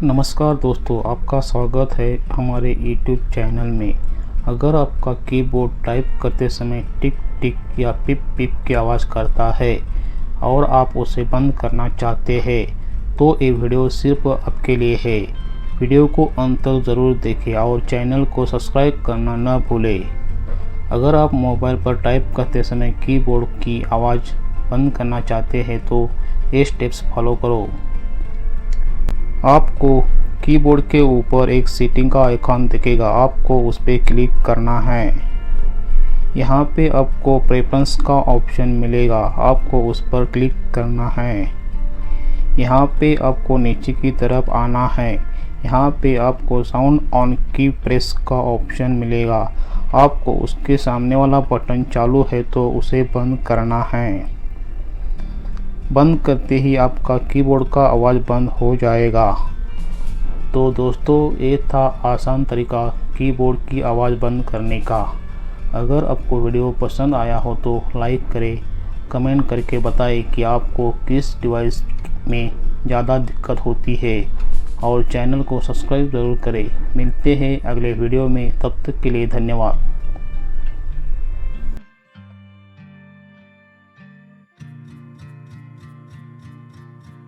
नमस्कार दोस्तों, आपका स्वागत है हमारे YouTube चैनल में। अगर आपका कीबोर्ड टाइप करते समय टिक टिक या पिप पिप की आवाज़ करता है और आप उसे बंद करना चाहते हैं तो ये वीडियो सिर्फ आपके लिए है। वीडियो को अंत तक ज़रूर देखें और चैनल को सब्सक्राइब करना न भूलें। अगर आप मोबाइल पर टाइप करते समय कीबोर्ड की आवाज़ बंद करना चाहते हैं तो ये स्टेप्स फॉलो करो। आपको कीबोर्ड के ऊपर एक सेटिंग का आइकॉन दिखेगा, आपको उस पर क्लिक करना है। यहाँ पे आपको प्रेफरेंस का ऑप्शन मिलेगा, आपको उस पर क्लिक करना है। यहाँ पे आपको नीचे की तरफ आना है। यहाँ पे आपको साउंड ऑन की प्रेस का ऑप्शन मिलेगा, आपको उसके सामने वाला बटन चालू है तो उसे बंद करना है। बंद करते ही आपका कीबोर्ड का आवाज़ बंद हो जाएगा। तो दोस्तों, ये था आसान तरीका कीबोर्ड की आवाज़ बंद करने का। अगर आपको वीडियो पसंद आया हो तो लाइक करें, कमेंट करके बताएं कि आपको किस डिवाइस में ज़्यादा दिक्कत होती है और चैनल को सब्सक्राइब ज़रूर करें। मिलते हैं अगले वीडियो में, तब तक के लिए धन्यवाद।